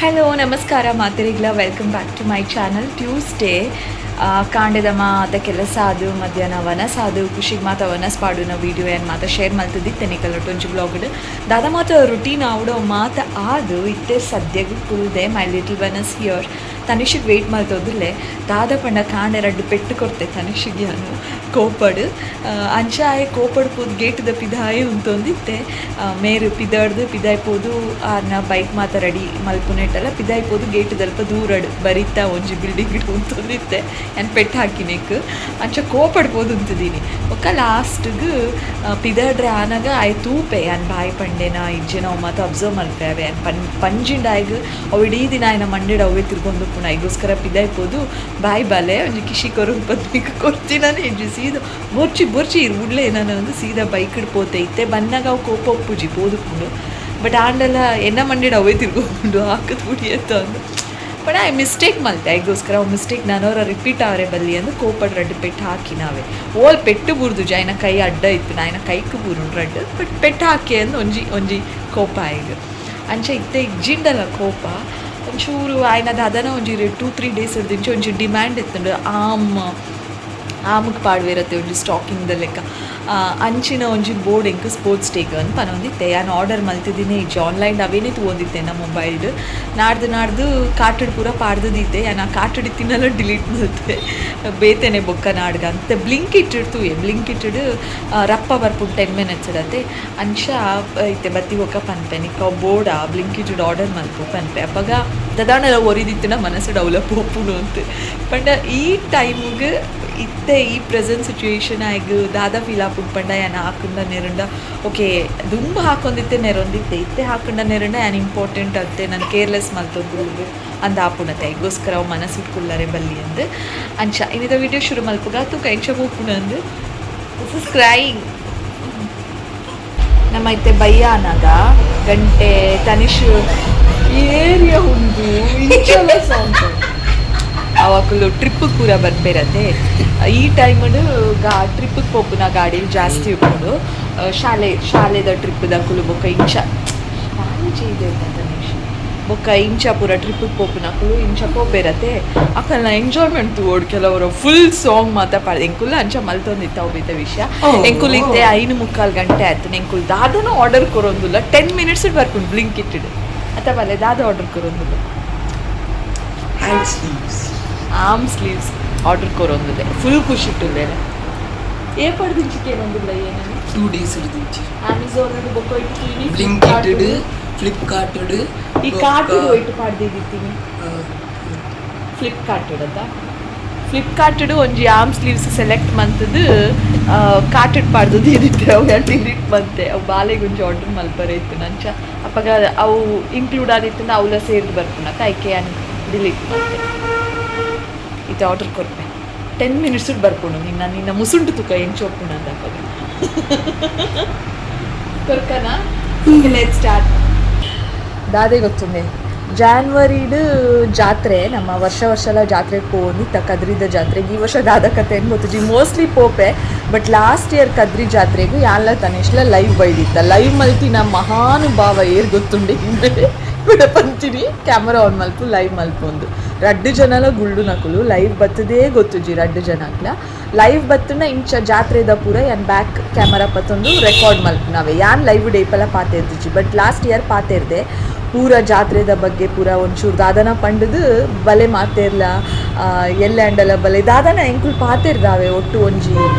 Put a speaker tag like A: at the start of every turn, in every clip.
A: Hello ನಮಸ್ಕಾರ ಮಾತರಿಗ್ಲ welcome back to my channel. Tuesday ಕಾಂಡೆದ ಮಾತ ಕೆಲಸ ಅದು ಮಧ್ಯಾಹ್ನ ವನಸ್ ಅದು ಖುಷಿಗೆ ಮಾತ ವನಸ್ ಪಾಡುನ ವೀಡಿಯೋ ಏನು ಮಾತ ಶೇರ್ ಮಾಡ್ತಿದ್ದಿತ್ತೇನೆ ಕಲ್ಲೊಟ್ಟೊಂಜಿ ಬ್ಲಾಗ್ಡ್ ದಾದ ಮಾತ ರುಟೀನ್ ಆವಡೋ ಮಾತ ಆದು ಇತ್ತೆ ಸದ್ಯಗೂ ಕುಲ್ದೆ ಮೈ ಲಿಟಲ್ ವನಸ್ ಹಿಯರ್. ತನಿಷಿಗೆ ವೆಯ್ಟ್ ಮಾಡ್ತೋದಿಲ್ಲೇ ದಾದ ಪಂಡ ಕಾಂಡೆ ರಡ್ಡು ಪೆಟ್ಟು ಕೊಡ್ತೆ ತನಿಷಿಗೆ ಅನು ಕೋಪಡು ಅಂಚಾಯ ಕೋಪಡು ಪೋದು ಗೇಟ್ದ ಪಿದಾಯಿ ಉಂತೊಂದಿತ್ತೆ ಮೇರು ಪಿದಾಡ್ದು ಪಿದಾಯಿ ಪೋದು ಆರ್ನ ಬೈಕ್ ಮಾತ ರೆಡಿ ಮಲ್ಪುನೆಟ್ಟಲ್ಲ ಪಿದಾಯಿ ಪೋದು ಗೇಟ್ ದಲ್ಪ ದೂರಡು ಬರಿತಾ ಒಂಜಿ ಬಿಲ್ಡಿಂಗ್ ಉಂತೊಂದಿತ್ತೆ ನಾನು ಪೆಟ್ಟು ಹಾಕಿನೇಕ್ ಅಂಚ ಕೋಪಡು ಪೋದು ಉಂತಿದ್ದೀನಿ ಒಕ್ಕ ಲಾಸ್ಟ್ಗೆ ಪಿದಾಡ್ರೆ ಆನಾಗ ಆಯ್ ತೂಪೆ ನಾನು ಬಾಯಿ ಪಂಡೆನ ಇಜ್ಜೆನ ಅವು ಮಾತು ಅಬ್ಸರ್ವ್ ಮಾಡ್ತೇವೆ ಪಂಜಿಂಡಾಯ್ಗ ಅವು ಇಡೀ ದಿನ ಆಯ್ನ ಮಂಡಿಡ ಅವೇ ತಿರ್ಗೊಂಡು ಪುನಃ ಈಗೋಸ್ಕರ ಪಿದಾಯ್ಬೋದು ಬಾಯಿ ಬಾಲೆ ಒಂಜಿ ಕಿಶಿ ಕೊರು ಬದ್ನಿಗೆ ಕೊಡ್ತೀನಾನೆ ಇಜ್ಜಿ ಸೀದಾ ಬೊರ್ಚಿ ಇರ್ಬಿಡ್ಲೆ ನಾನು ಒಂದು ಸೀದಾ ಬೈಕ್ ಪೋತೆ ಇತ್ತೆ ಬಂದಾಗ ಅವು ಕೋಪ ಒಪ್ಪುಜಿ ಪೋದುಕೊಂಡು ಬಟ್ ಆಂಡೆಲ್ಲ ಎನ್ನ ಮಂಡಿಡ ಅವೇ ತಿರ್ಗೊಂಡು ಹಾಕದ್ ಬಿಡಿಯತ್ತ ಅಂದು ಬಟ್ ಆಯ್ ಮಿಸ್ಟೇಕ್ ಮಲ್ತೆ ಈಗೋಸ್ಕರ ಅವು ಮಿಸ್ಟೇಕ್ ನಾನವರ ರಿಪೀಟ್ ಅವರೇ ಬಲ್ಲಿ ಅಂದು ಕೋಪಡ್ ರಡ್ಡು ಪೆಟ್ಟು ಹಾಕಿ ನಾವೇ ಓಲ್ ಪೆಟ್ಟು ಬುರ್ದು ಜಾಯ್ನ ಕೈ ಅಡ್ಡ ಇತ್ತು ನಾಯಿನ ಕೈക്ക് ಬೂರು ರಡ್ಡು ಬಟ್ ಪೆಟ್ಟು ಹಾಕಿ ಅಂದು ಒಂಜಿ ಕೋಪ ಈಗ ಅಂಚೆ ಇತ್ತೆ ಇಜ್ಜಿಂಡಲ್ಲ ಕೋಪ ಒಂಚೂರು ಆಯ್ನದ ಅದನ್ನ ಒಂಜಿ 2-3 ಡೇಸ್ ಇರ್ದಿಂಚು ಒಂಜಿ ಡಿಮ್ಯಾಂಡ್ ಇತ್ತು ಆಮಕ್ಕೆ ಪಾಡ್ವಿರತ್ತೆ ಒಂಜಿ ಸ್ಟಾಕಿಂಗ್ದ ಲೆಕ್ಕ ಅಂಚಿನ ಒಂಜಿ ಬೋರ್ಡ್ ಎಂಕ್ ಸ್ಪೋರ್ಟ್ಸ್ ಟೇಕ್ ಅಂತ ಪನೊಂದಿತ್ತೆ ನಾನು ಆರ್ಡರ್ ಮಲ್ತಿದ್ದೀನಿ ಈಜಿ ಆನ್ಲೈನ್ ಅವೇನೇ ತಗೊಂಡಿದ್ದೆ ನಮ್ಮ ಮೊಬೈಲ್ಡ್ ನಾಡ್ದು ಕಾಟಡ್ ಪೂರ ಪಾಡ್ದಿದ್ದೆ ನಾನು ಆ ಕಾಟಡ್ ತಿನ್ನಲ್ಲ ಡಿಲೀಟ್ ಮಾಡ್ತೆ ಬೇತೇನೆ ಬೊಕ್ಕ ನಾಡ್ಗ ಅಂತ ಬ್ಲಿಂಕ್ ಇಟ್ಟಿಡ್ತು ಬ್ಲಿಂಕ್ ಇಟ್ಟಿಡು ರಪ್ಪ ಬರ್ಪುಂಡು 10 minutes ಇಡತ್ತೆ ಅಂಚ ಐತೆ ಬತ್ತಿ ಬೊಕ್ಕ ಪನ್ಪೆ ನಿಕ್ಕ ಬೋರ್ಡ ಬ್ಲಿಂಕ್ ಇಟ್ಟಿಡು ಆರ್ಡರ್ ಮಲ್ಪು ಪನ್ಪೆ ಅಪ್ಪಾಗ ದದಾಣೆಲ್ಲ ಒರಿದಿತ್ತಿನ ಮನಸ್ಸು ಡೌಲಪ್ ಒಪ್ಪುನು ಅಂತ ಪಂಡ ಈ ಟೈಮ್ಗೆ ಇತ್ತೆ ಈ ಪ್ರೆಸೆಂಟ್ ಸಿಚುವೇಶನ್ ಆಯ್ಗು ದಾದ ಫೀಲ್ ಹಾಕೊಂಡು ಪಂಡ ಯಾನು ಹಾಕೊಂಡ ನೆರಂಡ ಓಕೆ ದುಂಬ ಹಾಕೊಂದಿತ್ತೆ ನೆರೊಂದಿತ್ತೆ ಇತ್ತೆ ಹಾಕೊಂಡ ನೆರಂಡ ಯಾನು ಇಂಪಾರ್ಟೆಂಟ್ ಅಂತೆ ನಾನು ಕೇರ್ಲೆಸ್ ಮಲ್ತೊಂದು ಅಂದ ಆಪುಣತೆ ಈಗೋಸ್ಕರ ಅವು ಮನಸ್ಸು ಇಟ್ಕೊಳ್ಳಾರೆ ಬಲ್ಲಿ ಅಂದು ಅಂಚ ಇನ್ನಿದ ವಿಡಿಯೋ ಶುರು ಮಲ್ಪುಗ ತು ಕೈಂಚ ಹೋಗ್ಪುಣ ಅಂದು ದಿಸ್ ಇಸ್ ಕ್ರೈಯಿಂಗ್ ನಮ್ಮ ಐತೆ ಬಯ್ಯ ಅನ್ನಾಗ ಗಂಟೆ ತನಿಷ್ ಏರಿಯಾ ಉಂಟು ಇಂಚಲ ಸಾಂಗ್ ಅವಕ್ಕಲು ಟ್ರಿಪ್ಪಿಗೆ ಪೂರ ಬರ್ಬೇರತ್ತೆ ಈ ಟೈಮಡು ಟ್ರಿಪ್ಪಿಗೆ ಪೋಪುನ ಗಾಡಿ ಜಾಸ್ತಿ ಉಪ್ಪುಡು ಶಾಲೆದ ಟ್ರಿಪ್ಪದ ಕುಲು ಬೊಕ್ಕ ಇಂಚ ಇದೆ ತನಿಷ್ ಬೊಕ್ಕ ಇಂಚ ಪೂರ ಟ್ರಿಪ್ಪಿಗೆ ಪೋಪುನ ಕುಲು ಇಂಚ ಪೋಬೇರತ್ತೆ ಅಕ್ಕಲ್ನ ಎಂಜಾಯ್ಮೆಂಟ್ ತೋಡ್ ಕೆಲವರು ಫುಲ್ ಸಾಂಗ್ ಮಾತಾ ಪಾಡ್ದೆ ಎಂಕುಲ್ ಅಂಚ ಮಲ್ತೊಂದಿತ್ತ ಹೋಗಿದ್ದ ವಿಷಯ ಎಂಕುಲ್ ಇತ್ತೆ 5-3 ಗಂಟೆ ಆಯ್ತು ಎಂಕುಲ್ ದಾದನ ಆರ್ಡರ್ ಕೊರೊಂದಿಲ್ಲ 10 minutes ಬರ್ಕೊಂಡು ಬ್ಲಿಂಕ್ ಇಟ್ಟಿಡು ಅಥವಾ ದಾದ ಆರ್ಡರ್ ಕೊರೊಂದಿಲ್ಲ ಆರ್ಮ್ ಸ್ಲೀವ್ಸ್ ಆರ್ಡರ್ ಕೊರೊಂದಿದೆ ಫುಲ್ ಖುಷಿ ಇಟ್ಟಿದ್ದೇನೆ ಏ ಪಡ್ದಿಂಚಿಕೆ ಏನೊಂದಿಲ್ಲ ಏನೇನು
B: 2 days ಇರ್ದಿಂಚಿ
A: ಅಮೆಝಾನ್ ಬೊಕ್ಕ ಇಟ್ಟು
B: ಬ್ಲಿಂಕ್ ಇಟ್ಟಿಡು ಫ್ಲಿಪ್ಕಾರ್ಟ್
A: ಈ ಕಾರ್ಟ್ ಇಟ್ಟು ಪಾಡ್ದಿದ್ದೀನಿ ಫ್ಲಿಪ್ಕಾರ್ಟ್ ಒಂಜಿ ಆರ್ಮ್ ಸ್ಲೀವ್ಸ್ ಸೆಲೆಕ್ಟ್ ಮಂತದ್ದು ಕಾಟಡ್ ಪಾಡ್ದು ಇದಿತ್ತೆ ಅವು ಡಿಲೀಟ್ ಬಂತೆ ಅವು ಬಾಲೆಗೆ ಒಂಜಿ ಆರ್ಡರ್ ಮಲ್ಪರೆ ಇತ್ತು ನಂಚ ಅಪ್ಪಾಗ ಅವು ಇನ್ಕ್ಲೂಡ್ ಆದಿತ್ತು ಅವಳ ಸೇರ್ದು ಬರ್ಪುನ ಕೈಕೆ ಡಿಲೀಟ್ ಮಾಡ್ತೆ ಇದು ಆರ್ಡರ್ ಕೊಡ್ಪೆ 10 minutes ಬರ್ಪುಣು ನಿನ್ನ ಮುಸುಂಟು ತುಕ ಏನು ಚೋಪುಣ ಅಂತ ಅಪ್ಪಾಗ ಕೊರ್ಕನ ಲೆಟ್ ಸ್ಟಾರ್ಟ್ ದಾದೆ ಗೊತ್ತುಂಡೆ ಜಾನ್ವರಿಡು ಜಾತ್ರೆ ನಮ್ಮ ವರ್ಷಲ ಜಾತ್ರೆಗೆ ಪೋನಿತ್ತ ಕದ್ರಿದ ಜಾತ್ರೆಗೆ ಈ ವರ್ಷ ದಾದ ಕತೆ ಏನು ಗೊತ್ತು ಮೋಸ್ಟ್ಲಿ ಪೋಪೆ ಬಟ್ ಲಾಸ್ಟ್ ಇಯರ್ ಕದ್ರಿ ಜಾತ್ರೆಗೂ ಯಾನ್ಲ ತನಿಷ್ಲ ಲೈವ್ ಬೈದಿತ್ತ ಲೈವ್ ಮಲ್ತಿನ ಮಹಾನುಭಾವ ಏರ್ ಗೊತ್ತುಂಡೆ ಹಿಂದೆ ಬಿಡ ಪಂತೀನಿ ಕ್ಯಾಮರಾ ಆನ್ ಮಲ್ಪು ಲೈವ್ ಮಲ್ಪೊಂದು ರಡ್ಡು ಜನಲ ಗುಳ್ಳು ನಕುಲು ಲೈವ್ ಬತ್ತದೇ ಗೊತ್ತುಜಿ ರಡ್ಡು ಜನಕ್ಲ ಲೈವ್ ಬತ್ತನ ಇಂಚ ಜಾತ್ರೆದ ಪೂರ ಯಾನ್ ಬ್ಯಾಕ್ ಕ್ಯಾಮರಾ ಪತ್ತೊಂದು ರೆಕಾರ್ಡ್ ಮಲ್ಪು ನಾವೇ ಯಾನ್ ಲೈವ್ ಡೇಪೆಲ್ಲ ಪಾತೇರ್ದಿಜಿ ಬಟ್ ಲಾಸ್ಟ್ ಇಯರ್ ಪಾತೇರ್ದೆ ಪೂರ ಜಾತ್ರೆದ ಬಗ್ಗೆ ಪೂರ ಒಂಚೂರು ದಾದನ ಪಂಡದು ಬಲೆ ಮಾತೇರ್ಲ ಎಲ್ಲೆ ಅಂಡಲ ಬಲೆ ದಾದನ ಎಂಕುಲ್ ಪಾತೇರ್ದಾವೆ ಒಟ್ಟು ಒಂಜಿ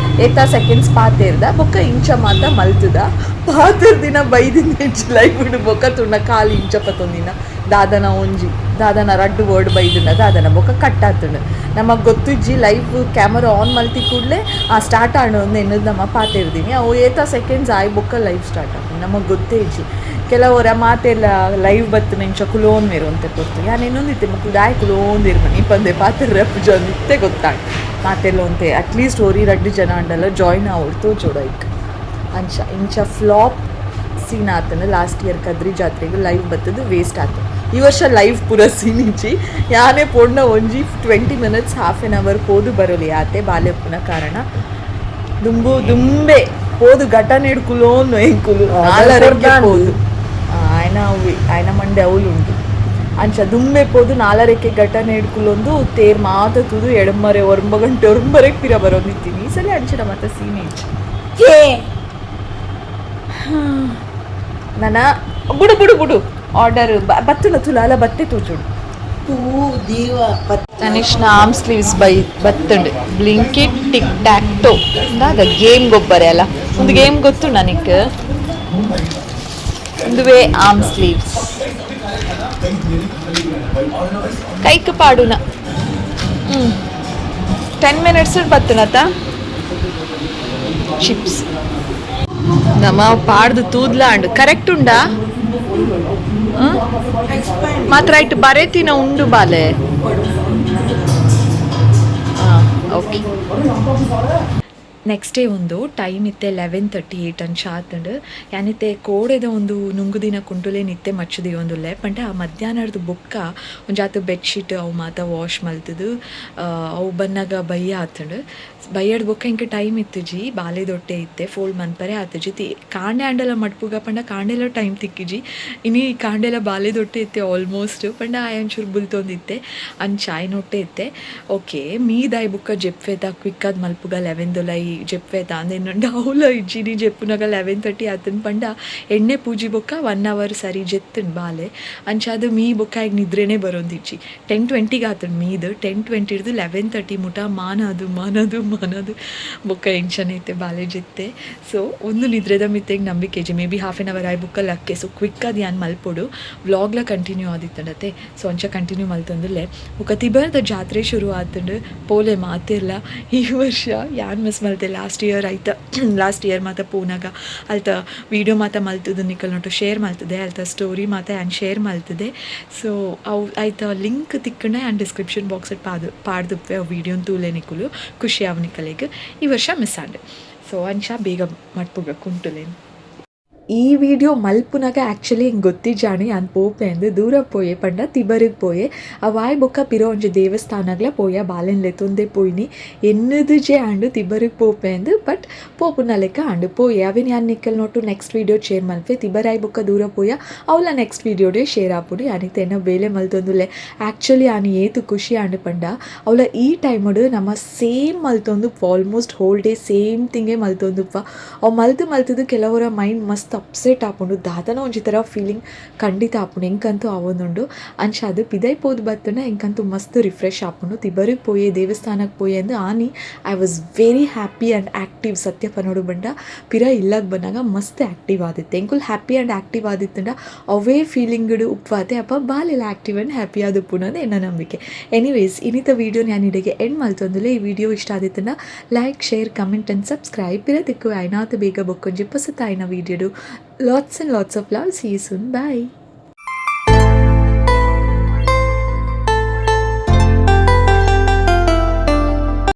A: 8 seconds ಪಾತೇರ್ದ ಬೊಕ್ಕ ಇಂಚ ಮಾತ ಮಲ್ತದ ಪಾತೇರ್ದಿನ ಬೈದಿನ ಇಂಚ ಲೈವ್ ಬಿಡು ಬೊಕ್ಕ ತುಣ್ಣ ಕಾಲು ಇಂಚ ಪತ್ತೊಂದಿನ ದಾದನ ರಡ್ಡು ವರ್ಡ್ ಬೈದಿನ ದಾದನ ಬೊಕ್ಕ ಕಟ್ಟಾತುಂಡು ನಮಗೆ ಗೊತ್ತಿಜ್ಜಿ ಲೈವ್ ಕ್ಯಾಮರಾ ಆನ್ ಮಲ್ತಿ ಕೂಡಲೇ ಸ್ಟಾರ್ಟ್ ಆಡೋ ಒಂದು ಎನ್ನದು ನಮ್ಮ ಪಾತೇರ್ದೀನಿ ಅವು 8 seconds ಆಯ್ ಬೊಕ್ಕ ಲೈವ್ ಸ್ಟಾರ್ಟ್ ಆಗ್ತದೆ ನಮಗೆ ಗೊತ್ತೇ ಇಜ್ಜಿ ಕೆಲವರ ಮಾತೆಲ್ಲ ಲೈವ್ ಬತ್ತು ನೆಂಚ ಕುಲೋನ್ ಮೇರು ಅಂತ ಕೊಡ್ತು ಯಾನು ಇನ್ನೊಂದಿತ್ತೆ ಮಕ್ಕಳು ದಾಯ್ ಕುಲೋಂದಿರ್ಬನಿ ಪಂದೆ ಪಾತ್ರ ನಿತ್ತೆ ಗೊತ್ತಾಗ ಮಾತೆಲ್ಲ ಒಂತೆ ಅಟ್ಲೀಸ್ಟ್ ಹೋರಿ ರಡ್ಡು ಜನ ಅಂಡಲ್ಲ ಜಾಯ್ನ್ ಆವಡ್ತು ಜೋಡೈಕ್ ಅಂಚ ಇಂಚ ಫ್ಲಾಪ್ ಸೀನ್ ಆತನ ಲಾಸ್ಟ್ ಇಯರ್ ಕದ್ರಿ ಜಾತ್ರೆಗೆ ಲೈವ್ ಬತ್ತದು ವೇಸ್ಟ್ ಆಯ್ತು ಈ ವರ್ಷ ಲೈವ್ ಪೂರ ಸೀನ್ ಇಚ್ಚಿ ಯಾನೇ ಪೋಡ್ನ ಒಂಜಿ 20 minutes ಹಾಫ್ ಆನ್ ಅವರ್ ಪೋದು ಬರೋಲಿ ಆತೆ ಬಾಲ್ಯಪ್ಪನ ಕಾರಣ ದುಂಬೆ ಪೋದು ಘಟನೆ ಹಿಡ್ಕುಲೋನು ಎಂಕುಲು ಆಲರಕ್ಕೆ ಪೋದು ఆయన మండే అవులు ఉంటుంది ಅಂಚ ದುಮ್ಮೆ ಪೋದು 4 ಘಟನೆ ಹಿಡ್ಕುಲೊಂದು ತೇರ್ ಮಾತ ತೂದು ಎಡಮರೆ ಒರಂಬಗಂಟೆ ಒರಂಬರೆಗೆ ಪಿರ ಬರೋದಿತ್ತೀನಿ ಈ ಸಲ ಅಂಚನ ಮಾತ ಸೀನೆ ಇಚ್ಚು ನನ್ನ ಬುಡು ಬುಡು ಬುಡು ಆರ್ಡರ್ ಬತ್ತುನ ತುಲಾಲ ಬತ್ತೆ ತೂಚುಡು
B: ಪೂ ದೇವ
A: ತನಿಷ್ನ ಆರ್ಮ್ ಸ್ಲೀವ್ಸ್ ಬತ್ತುಂಡು ಬ್ಲಿಂಕಿಟ್ ಟಿಕ್ ಟ್ಯಾಕ್ ಟೋ ಅದ ಗೇಮ್ ಗೊಬ್ಬರ ಅಲ್ಲ ಒಂದು ಗೇಮ್ ಗೊತ್ತು ನನಗೆ ಒಂದುವೇ ಆರ್ಮ್ ಸ್ಲೀವ್ಸ್ ಕೈಕ್ ಪಾಡುನ 10 minutes ಬತ್ತುನತ ಚಿಪ್ಸ್ ನಮ್ಮ ಪಾಡ್ದು ತೂದ್ಲಾಂಡು ಕರೆಕ್ಟ್ ಉಂಡಾ ಮಾತ್ರ ಇಟ್ಟು ಬರೇತಿನ ಉಂಡು ಬಾಲೆ ಓಕೆ ನೆಕ್ಸ್ಟ್ ಡೇ ಒಂದು ಟೈಮ್ ಇತ್ತೆ 11:38 ಅಂಚ ಆತಂಡು ಯಾನಿತ್ತೆ ಕೋಡೆದ ಒಂದು ನುಂಗು ದಿನ ಕುಂಟುಲೆ ನಿತ್ತೆ ಮಚ್ಚದಿ ಒಂದುಲ್ಲೆ ಪಂಡ ಆ ಮಧ್ಯಾಹ್ನದ ಬೊಕ್ಕ ಒಂಜಾತು ಬೆಡ್ಶೀಟ್ ಅವು ಮಾತ ವಾಶ್ ಮಲ್ತದು ಅವು ಬನ್ನಾಗ ಬಯ್ಯ ಆತಂಡು ಬಯ್ಯಡ್ ಬೊಕ್ಕ ಇಂಕ ಟೈಮ್ ಇತ್ತು ಜಿ ಬಾಲೆದೊಟ್ಟೆ ಇತ್ತೆ ಫೋಲ್ಡ್ ಮನ್ಪರೆ ಆತಜಿ ಕಾಂಡೆ ಆಂಡಲ ಮಡ್ಪುಗ ಪಂಡ ಕಾಂಡೆಲ ಟೈಮ್ ತಿಕ್ಕಿಜಿ ಇನಿ ಕಾಂಡೆಲ ಬಾಲೆದೊಟ್ಟೆ ಇತ್ತೆ ಆಲ್ಮೋಸ್ಟ್ ಪಂಡ ಆಯಂಚೂರು ಬುಲ್ತೊಂದಿತ್ತೆ ಅಂಚ ಆಯ್ನೊಟ್ಟೆ ಇತ್ತೆ ಓಕೆ ಮೀದಾಯ್ ಬುಕ್ಕ ಜೆಪ್ಫೆತ ಕ್ವಿಕ್ಕಾದ ಮಲ್ಪುಗ 11 ಲೈ ಜೆಪ್ಫೆತ ಅಂದೇನು ಡೌಲ ಇಜ್ಜಿನಿ ಜೆಪ್ಪುನಾಗ 11:30 ಆತನ್ ಪಂಡ ಎಣ್ಣೆ ಪೂಜಿ ಬೊಕ್ಕ 1 hour ಸರಿ ಜೆತ್ತನ್ ಬಾಲೆ ಅಂಚ ಅದು ಮೀ ಬೊಕ್ಕ ಈಗ ನಿದ್ರೆನೇ ಬರೋಂದಿಜ್ಜಿ 10:20 ಆತನ್ ಮೀದು 10:20 ಹಿಡ್ದು 11:30 ಮುಟ ಮಾನದು ಬೊಕ್ಕ ಎಂಕ್ಷನ್ ಐತೆ ಬಾಲೆ ಜೆತ್ತೆ ಸೊ ಒಂದು ನಿದ್ರೆದ ಮಿತ್ತೆಗೆ ನಂಬಿಕೆ ಜಿ maybe half an hour ಆಯ್ ಬುಕ್ಕ ಲಕ್ಕೆ ಸೊ ಕ್ವಿಕ್ ಅದು ಯಾನ್ ಮಲ್ಪೊಡು ವ್ಲಾಗ್ಲ ಕಂಟಿನ್ಯೂ ಆದಿತ್ತಂಡತೆ ಸೊ ಅಂಚ ಕಂಟಿನ್ಯೂ ಮಲ್ತಂದುಲ್ಲೆ ಬೊಕ್ಕ ತಿಬರ್ದ ಜಾತ್ರೆ ಶುರು ಆತಂಡು ಪೋಲೆ ಮಾತಿರ್ಲ ಈ ವರ್ಷ ಯಾನ್ ಮಿಸ್ ಮಲ್ತೆ ಲಾಸ್ಟ್ ಇಯರ್ ಮಾತ ಪೂನಾಗ ಅಲ್ತ ವೀಡಿಯೋ ಮಾತ ಮಲ್ತದು ನಿಕಲ್ ನೋಟು ಶೇರ್ ಮಲ್ತದೆ ಅಲ್ತ ಸ್ಟೋರಿ ಮಾತ ಆ್ಯಂಡ್ ಶೇರ್ ಮಲ್ತದೆ ಸೊ ಅವು ಆಯ್ತ ಲಿಂಕ್ ತಿಕ್ಕಂಡೆ ಆ್ಯಂಡ್ ಡಿಸ್ಕ್ರಿಪ್ಷನ್ ಬಾಕ್ಸಲ್ಲಿ ಪಾಡ್ದುಪ್ಪೆ ಅವು ವೀಡಿಯೋನ ತೂಲೆ ನಿಕುಲು ಖುಷಿ ಅವನಿಕಲೆಗ್ ಈ ವರ್ಷ ಮಿಸ್ ಆಂಡೆ ಸೊ ಅಂಚ ಬೇಗ ಮಟ್ಪುಗ ಕುಂಟುಲೇನು ಈ ವಿಡಿಯೋ ಮಲ್ಪುನಾಗ ಆ್ಯಕ್ಚುಲಿ ಹಿಂಗೆ ಗೊತ್ತಿಜ್ಜಾಣಿ ಅನ್ ಪೋಪೆ ಅಂದು ದೂರ ಪೋಯೆ ಪಂಡ ತಿಬರಿಗೆ ಪೋಯೆ ಅವಾಯ್ ಬೊಕ್ಕ ಪಿರೋ ಒಂಜಿ ದೇವಸ್ಥಾನಗ್ಲ ಪೋಯ ಬಾಲೆನ್ಲೆ ತೊಂದೆ ಪೋಯ್ನಿ ಎನ್ನದು ಜೆ ಆಂಡು ತಿಬರಿಗೆ ಪೋಪೆ ಅಂದು ಬಟ್ ಪೋಪುನ ಲೆಕ್ಕ ಆಂಡು ಪೋಯೆ ಅವೇನು ಯಾನ್ ನಿಕ್ಕಲ್ ನೋಟು ನೆಕ್ಸ್ಟ್ ವೀಡಿಯೋ ಶೇರ್ ಮಲ್ಪೆ ತಿಬರಾಯ್ ಬೊಕ್ಕ ದೂರ ಪೋಯ ಅವಳ ನೆಕ್ಸ್ಟ್ ವೀಡಿಯೋಡೆ ಶೇರ್ ಆಪುಡು ಯಾನಿತ್ತೆ ಏನೋ ಬೇಲೆ ಮಲ್ತೊಂದುಲ್ಲೆ ಆ್ಯಕ್ಚುಲಿ ಆನಿ ಏತು ಖುಷಿ ಆಂಡು ಪಂಡ ಅವಳ ಈ ಟೈಮಡು ನಮ್ಮ ಸೇಮ್ ಮಲ್ತೊಂದು ಆಲ್ಮೋಸ್ಟ್ ಹೋಲ್ ಡೇ ಸೇಮ್ ತಿಂಗೆ ಮಲ್ತೊಂದುಪ್ಪ ಅವು ಮಲ್ತದು ಕೆಲವರ ಮೈಂಡ್ ಮಸ್ತ್ ಅಪ್ಸೆಟ್ ಆಪುಂಡು ದಾದನ ಒಂಜಿ ಥರ ಫೀಲಿಂಗ್ ಖಂಡಿತ ಆಪುಂಡು ಎಂಕಂತೂ ಅವೊಂದುಂಡು ಅಂಚ ಅದು ಪಿದೈ ಪೋದು ಬತ್ತನ ಎಂಕಂತೂ ಮಸ್ತ್ ರಿಫ್ರೆಶ್ ಆಪುಂಡು ತಿಬರಿಗೆ ಪೋಯೆ ದೇವಸ್ಥಾನಕ್ಕೆ ಪೋಯೆ ಅಂದು ಆನಿ I was very happy and active ಸತ್ಯ ಪನೋಡು ಬಂಡ ಪಿರ ಇಲ್ಲಾಗ ಬಂದಾಗ ಮಸ್ತ್ ಆ್ಯಕ್ಟಿವ್ ಆದಿತ್ತೆ ಎಂಕುಲ್ ಹ್ಯಾಪಿ ಆ್ಯಂಡ್ ಆ್ಯಕ್ಟಿವ್ ಆದಿತ್ತಂಡ ಅವೇ ಫೀಲಿಂಗ್ಡು ಉಪ್ವಾತೆ ಅಪ್ಪ ಬಾಲೆಲ್ಲ ಆ್ಯಕ್ಟಿವ್ ಆ್ಯಂಡ್ ಹ್ಯಾಪಿ ಆದಪ್ಪು ಅನ್ನೋದು ಎನ್ನ ನಂಬಿಕೆ ಎನಿವೇಸ್ ಇನ್ನಿತ ವೀಡಿಯೋ ನಾನು ಇಡೆಗೆ ಎಂಡ್ ಮಲ್ತೊಂದುಲೆ ಈ ವಿಡಿಯೋ ಇಷ್ಟ ಆದಿತ್ತಂಡ like share comment and subscribe ಇರೋದಕ್ಕೂ ಐನಾತು ಬೇಗ ಬೊಕ್ಕೊಂಜಿ ಪೊಸತ ಐನ ವೀಡಿಯೋಡು lots and lots of love. See you soon. Bye.